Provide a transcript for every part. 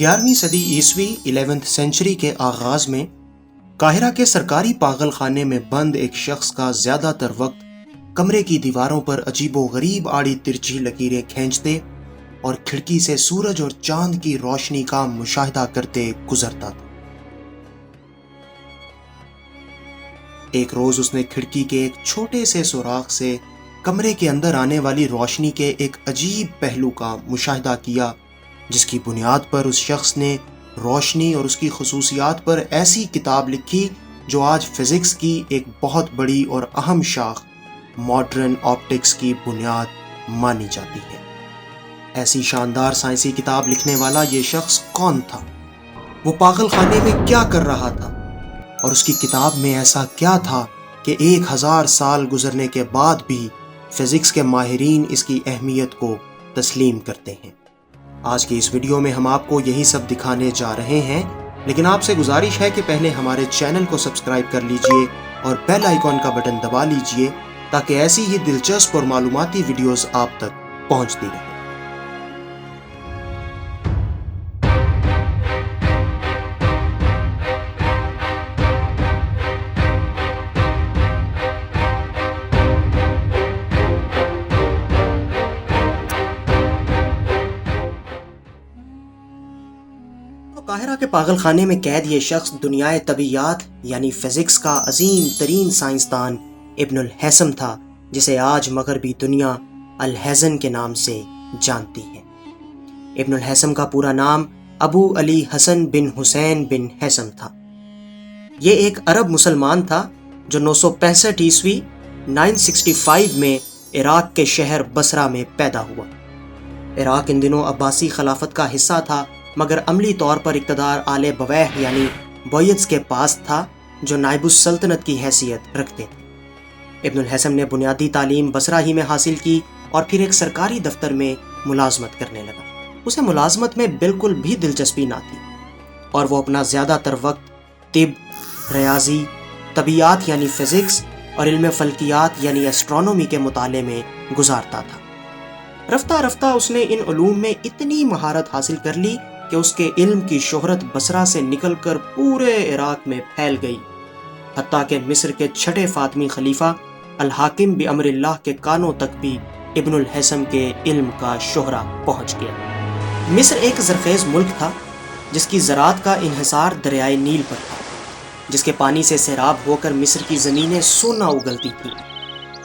11ویں صدی عیسوی 11th century کے آغاز میں قاہرہ کے سرکاری پاگل خانے میں بند ایک شخص کا زیادہ تر وقت کمرے کی دیواروں پر عجیب و غریب آڑی ترچھی لکیریں کھینچتے اور کھڑکی سے سورج اور چاند کی روشنی کا مشاہدہ کرتے گزرتا تھا۔ ایک روز اس نے کھڑکی کے ایک چھوٹے سے سوراخ سے کمرے کے اندر آنے والی روشنی کے ایک عجیب پہلو کا مشاہدہ کیا، جس کی بنیاد پر اس شخص نے روشنی اور اس کی خصوصیات پر ایسی کتاب لکھی جو آج فزکس کی ایک بہت بڑی اور اہم شاخ ماڈرن آپٹکس کی بنیاد مانی جاتی ہے۔ ایسی شاندار سائنسی کتاب لکھنے والا یہ شخص کون تھا؟ وہ پاگل خانے میں کیا کر رہا تھا؟ اور اس کی کتاب میں ایسا کیا تھا کہ 1000 سال گزرنے کے بعد بھی فزکس کے ماہرین اس کی اہمیت کو تسلیم کرتے ہیں؟ آج کی اس ویڈیو میں ہم آپ کو یہی سب دکھانے جا رہے ہیں، لیکن آپ سے گزارش ہے کہ پہلے ہمارے چینل کو سبسکرائب کر لیجئے اور بیل آئیکن کا بٹن دبا لیجئے تاکہ ایسی ہی دلچسپ اور معلوماتی ویڈیوز آپ تک پہنچتی رہیں۔ قاہرہ کے پاگل خانے میں قید یہ شخص دنیائے طبیعیات یعنی فزکس کا عظیم ترین سائنسدان ابن الہیثم تھا، جسے آج مغربی دنیا الہیزن کے نام سے جانتی ہے۔ ابن الہیثم کا پورا نام ابو علی حسن بن حسین بن ہیثم تھا۔ یہ ایک عرب مسلمان تھا جو 965 عیسوی 965 میں عراق کے شہر بصرہ میں پیدا ہوا۔ عراق ان دنوں عباسی خلافت کا حصہ تھا، مگر عملی طور پر اقتدار آل بویح یعنی بویتس کے پاس تھا، جو نائب السلطنت کی حیثیت رکھتے تھے۔ ابن الہیثم نے بنیادی تعلیم بصرہ ہی میں حاصل کی اور پھر ایک سرکاری دفتر میں ملازمت کرنے لگا۔ اسے ملازمت میں بالکل بھی دلچسپی نہ تھی اور وہ اپنا زیادہ تر وقت طب، ریاضی، طبیعیات یعنی فزکس اور علم فلکیات یعنی ایسٹرونومی کے مطالعے میں گزارتا تھا۔ رفتہ رفتہ اس نے ان علوم میں اتنی مہارت حاصل کر لی کہ اس کے علم کی شہرت بصرہ سے نکل کر پورے عراق میں پھیل گئی، حتیٰ کہ مصر کے چھٹے فاطمی خلیفہ الحاکم بامر اللہ کے کانوں تک بھی ابن الہیثم کے علم کا شہرہ پہنچ گیا۔ مصر ایک زرخیز ملک تھا جس کی زراعت کا انحصار دریائے نیل پر تھا، جس کے پانی سے سیراب ہو کر مصر کی زمینیں سونا اگلتی تھیں،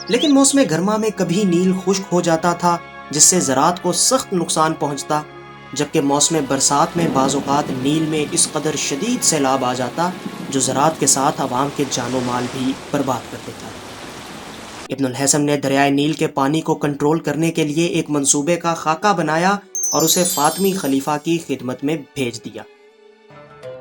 لیکن موسم گرما میں کبھی نیل خشک ہو جاتا تھا جس سے زراعت کو سخت نقصان پہنچتا، جبکہ موسم برسات میں بعض اوقات نیل میں اس قدر شدید سیلاب آ جاتا جو زراعت کے ساتھ عوام کے جان و مال بھی برباد کر دیتا۔ ابن الہیثم نے دریائے نیل کے پانی کو کنٹرول کرنے کے لیے ایک منصوبے کا خاکہ بنایا اور اسے فاطمی خلیفہ کی خدمت میں بھیج دیا۔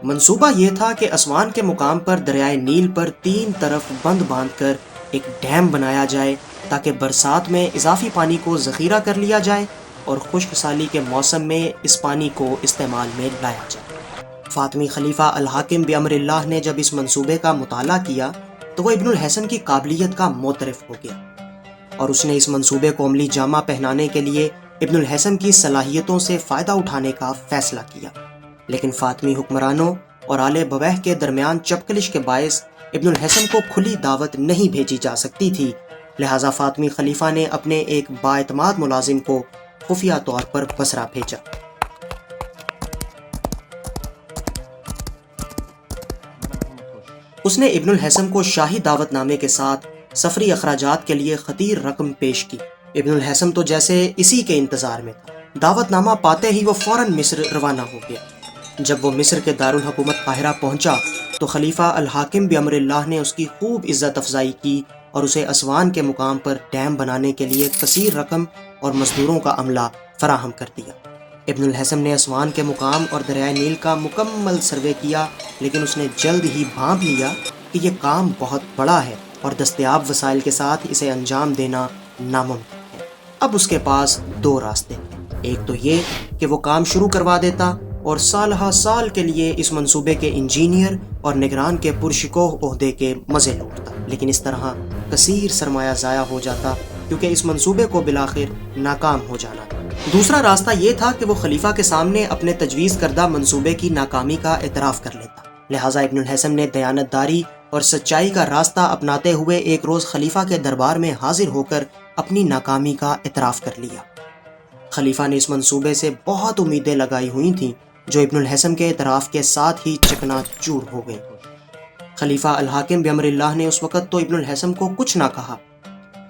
منصوبہ یہ تھا کہ اسوان کے مقام پر دریائے نیل پر 3 طرف بند باندھ کر ایک ڈیم بنایا جائے تاکہ برسات میں اضافی پانی کو ذخیرہ کر لیا جائے اور خشک سالی کے موسم میں اس پانی کو استعمال میں لایا جائے۔ فاطمی خلیفہ الحاکم بامر اللہ نے جب اس منصوبے کا مطالعہ کیا تو وہ ابن الہیثم کی قابلیت کا معترف ہو گیا اور اس نے اس منصوبے کو عملی جامہ پہنانے کے لیے ابن الہیثم کی صلاحیتوں سے فائدہ اٹھانے کا فیصلہ کیا، لیکن فاطمی حکمرانوں اور آل بویح کے درمیان چپکلش کے باعث ابن الہیثم کو کھلی دعوت نہیں بھیجی جا سکتی تھی، لہٰذا فاطمی خلیفہ نے اپنے ایک بااعتماد ملازم کو خفیہ طور پر بصرہ بھیجا۔ اس نے ابن الہیثم کو شاہی دعوت نامے کے ساتھ سفری اخراجات کے لیے خطیر رقم پیش کی۔ ابن الہیثم تو جیسے اسی کے انتظار میں تھا۔ دعوت نامہ پاتے ہی وہ فوراً مصر روانہ ہو گیا۔ جب وہ مصر کے دارالحکومت قاہرہ پہنچا تو خلیفہ الحاکم بامر اللہ نے اس کی خوب عزت افزائی کی اور اسے اسوان کے مقام پر ڈیم بنانے کے لیے کثیر رقم اور مزدوروں کا عملہ فراہم کر دیا۔ ابن الہیثم نے اسوان کے مقام اور دریائے نیل کا مکمل سروے کیا، لیکن اس نے جلد ہی بھانپ لیا کہ یہ کام بہت بڑا ہے اور دستیاب وسائل کے ساتھ اسے انجام دینا ناممکن ہے۔ اب اس کے پاس 2 راستے ہیں، ایک تو یہ کہ وہ کام شروع کروا دیتا اور سالہ سال کے لیے اس منصوبے کے انجینئر اور نگران کے پرشکوہ عہدے کے مزے لوٹتا، لیکن اس طرح کثیر سرمایہ ضائع ہو جاتا کیونکہ اس منصوبے کو بالآخر ناکام ہو جانا تھا۔ دوسرا راستہ یہ تھا کہ وہ خلیفہ کے سامنے اپنے تجویز کردہ منصوبے کی ناکامی کا اعتراف کر لیتا۔ لہٰذا ابن الحسم نے دیانت داری اور سچائی کا راستہ اپناتے ہوئے ایک روز خلیفہ کے دربار میں حاضر ہو کر اپنی ناکامی کا اعتراف کر لیا۔ خلیفہ نے اس منصوبے سے بہت امیدیں لگائی ہوئی تھیں جو ابن الحسم کے اعتراف کے ساتھ ہی چکنا چور ہو گئی۔ خلیفہ الحاکم بامر اللہ نے اس وقت تو ابن الحسم کو کچھ نہ کہا،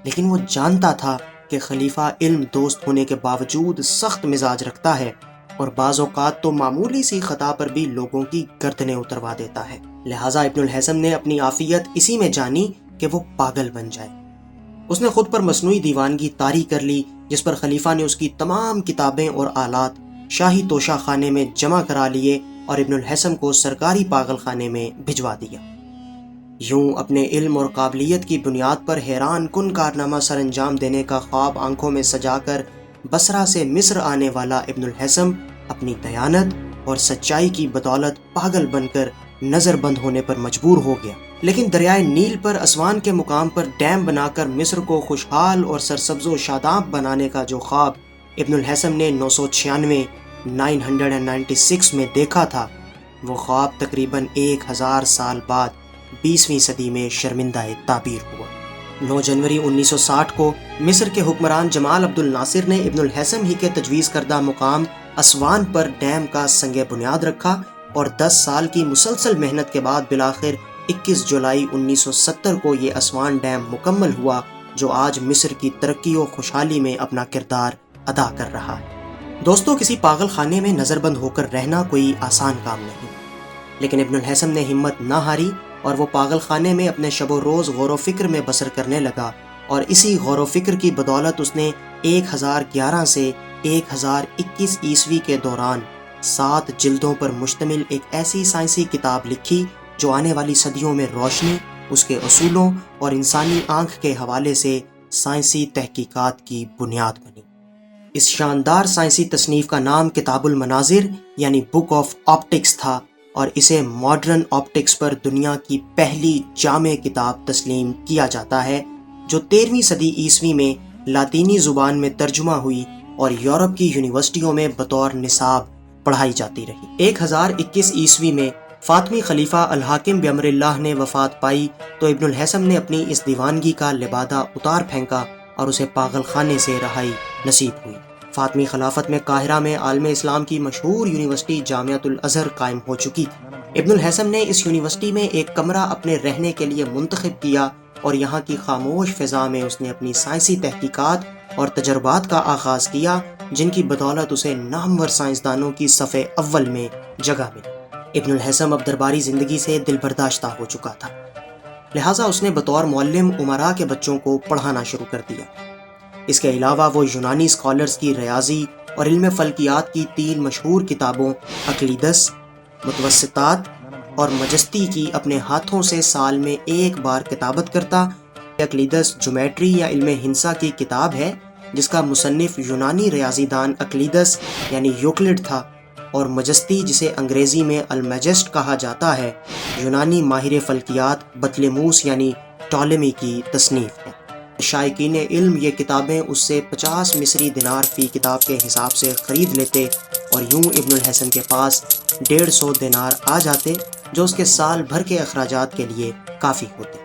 لیکن وہ جانتا تھا کہ خلیفہ علم دوست ہونے کے باوجود سخت مزاج رکھتا ہے اور بعض اوقات تو معمولی سی خطا پر بھی لوگوں کی گردنیں اتروا دیتا ہے۔ لہٰذا ابن الحسم نے اپنی عافیت اسی میں جانی کہ وہ پاگل بن جائے۔ اس نے خود پر مصنوعی دیوانگی طاری کر لی، جس پر خلیفہ نے اس کی تمام کتابیں اور آلات شاہی توشہ خانے میں جمع کرا لیے اور ابن الحسم کو سرکاری پاگل خانے میں بھجوا دیا۔ یوں اپنے علم اور قابلیت کی بنیاد پر حیران کن کارنامہ سر انجام دینے کا خواب آنکھوں میں سجا کر بصرہ سے مصر آنے والا ابن الحسم اپنی دیانت اور سچائی کی بدولت پاگل بن کر نظر بند ہونے پر مجبور ہو گیا۔ لیکن دریائے نیل پر اسوان کے مقام پر ڈیم بنا کر مصر کو خوشحال اور سرسبز و شاداب بنانے کا جو خواب ابن الحسم نے 996 میں دیکھا تھا، وہ خواب تقریباً 1000 سال بعد 20ویں صدی میں شرمندہ تعبیر ہوا۔ 9 جنوری 1960 کو مصر کے حکمران جمال عبد الناصر نے ابن الحسم ہی کے تجویز کردہ مقام اسوان پر ڈیم کا سنگ بنیاد رکھا اور 10 سال کی مسلسل محنت کے بعد بالآخر 21 جولائی 1970 کو یہ اسوان ڈیم مکمل ہوا، جو آج مصر کی ترقی و خوشحالی میں اپنا کردار ادا کر رہا ہے۔ دوستو، کسی پاگل خانے میں نظر بند ہو کر رہنا کوئی آسان کام نہیں، لیکن ابن الحسم نے ہمت نہ ہاری اور وہ پاگل خانے میں اپنے شب و روز غور و فکر میں بسر کرنے لگا، اور اسی غور و فکر کی بدولت اس نے 1011 سے 1021 عیسوی کے دوران 7 جلدوں پر مشتمل ایک ایسی سائنسی کتاب لکھی جو آنے والی صدیوں میں روشنی، اس کے اصولوں اور انسانی آنکھ کے حوالے سے سائنسی تحقیقات کی بنیاد بنی۔ اس شاندار سائنسی تصنیف کا نام کتاب المناظر یعنی بک آف آپٹکس تھا، اور اسے ماڈرن آپٹکس پر دنیا کی پہلی جامع کتاب تسلیم کیا جاتا ہے، جو 13ویں صدی عیسوی میں لاطینی زبان میں ترجمہ ہوئی اور یورپ کی یونیورسٹیوں میں بطور نصاب پڑھائی جاتی رہی۔ 1021 عیسوی میں فاطمی خلیفہ الحاکم بامر اللہ نے وفات پائی تو ابن الحسم نے اپنی اس دیوانگی کا لبادہ اتار پھینکا اور اسے پاگل خانے سے رہائی نصیب ہوئی۔ فاطمی خلافت میں قاہرہ میں عالم اسلام کی مشہور یونیورسٹی جامعۃ الازہر قائم ہو چکی تھی۔ ابن الحسم نے اس یونیورسٹی میں ایک کمرہ اپنے رہنے کے لیے منتخب کیا اور یہاں کی خاموش فضا میں اس نے اپنی سائنسی تحقیقات اور تجربات کا آغاز کیا، جن کی بدولت اسے نامور سائنسدانوں کی صف اول میں جگہ ملی۔ ابن الحسم اب درباری زندگی سے دل برداشتہ ہو چکا تھا، لہٰذا اس نے بطور معلم امراء کے بچوں کو پڑھانا شروع کر دیا۔ اس کے علاوہ وہ یونانی اسکالرز کی ریاضی اور علم فلکیات کی 3 مشہور کتابوں اقلیدس، متوسطات اور مجستی کی اپنے ہاتھوں سے سال میں 1 بار کتابت کرتا۔ اقلیدس جیومیٹری یا علم ہندسہ کی کتاب ہے، جس کا مصنف یونانی ریاضی دان اقلیدس یعنی یوکلڈ تھا، اور مجستی، جسے انگریزی میں المجسٹ کہا جاتا ہے، یونانی ماہر فلکیات بطلیموس یعنی ٹالمی کی تصنیف ہے۔ شائقین علم یہ کتابیں اس سے 50 مصری دینار فی کتاب کے حساب سے خرید لیتے، اور یوں ابن الحسن کے پاس 150 دینار آ جاتے، جو اس کے سال بھر کے اخراجات کے لیے کافی ہوتے۔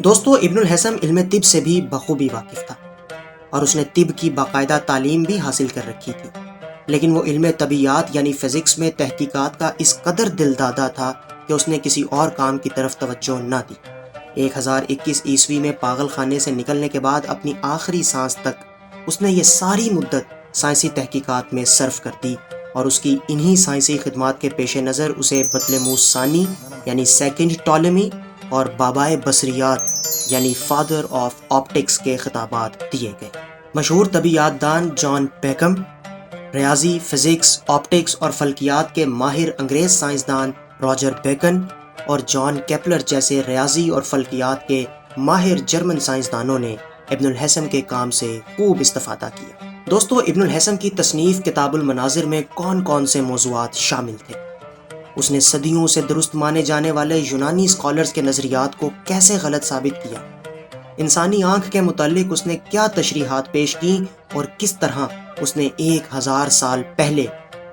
دوستو، ابن الحسن علم طب سے بھی بخوبی واقف تھا، اور اس نے طب کی باقاعدہ تعلیم بھی حاصل کر رکھی تھی، لیکن وہ علم طبیعیات یعنی فزکس میں تحقیقات کا اس قدر دل دادا تھا کہ اس نے کسی اور کام کی طرف توجہ نہ دی۔ 1021 عیسوی میں پاگل خانے سے نکلنے کے بعد اپنی آخری سانس تک اس نے یہ ساری مدت سائنسی تحقیقات میں صرف کر دی، اور اس کی انہی سائنسی خدمات کے پیش نظر اسے بطلیموس ثانی یعنی سیکنڈ ٹالمی اور بابائے بصریات یعنی فادر آف آپٹکس کے خطابات دیے گئے۔ مشہور طبیعیات دان جان بیکم، ریاضی، فزکس، آپٹکس اور فلکیات کے ماہر انگریز سائنسدان راجر بیکن اور جان کیپلر جیسے ریاضی اور فلکیات کے ماہر جرمن سائنسدانوں نے ابن الحسن کے کام سے خوب استفادہ کیا۔ دوستو، ابن الحسن کی تصنیف کتاب المناظر میں کون کون سے موضوعات شامل تھے؟ اس نے صدیوں سے درست مانے جانے والے یونانی اسکالرز کے نظریات کو کیسے غلط ثابت کیا؟ انسانی آنکھ کے متعلق اس نے کیا تشریحات پیش کی اور کس طرح اس نے 1000 سال پہلے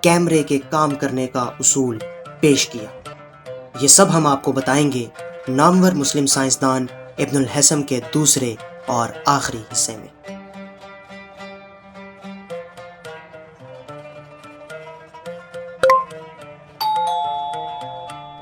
کیمرے کے کام کرنے کا اصول پیش کیا، یہ سب ہم آپ کو بتائیں گے نامور مسلم سائنسدان ابن الہیثم کے دوسرے اور آخری حصے میں۔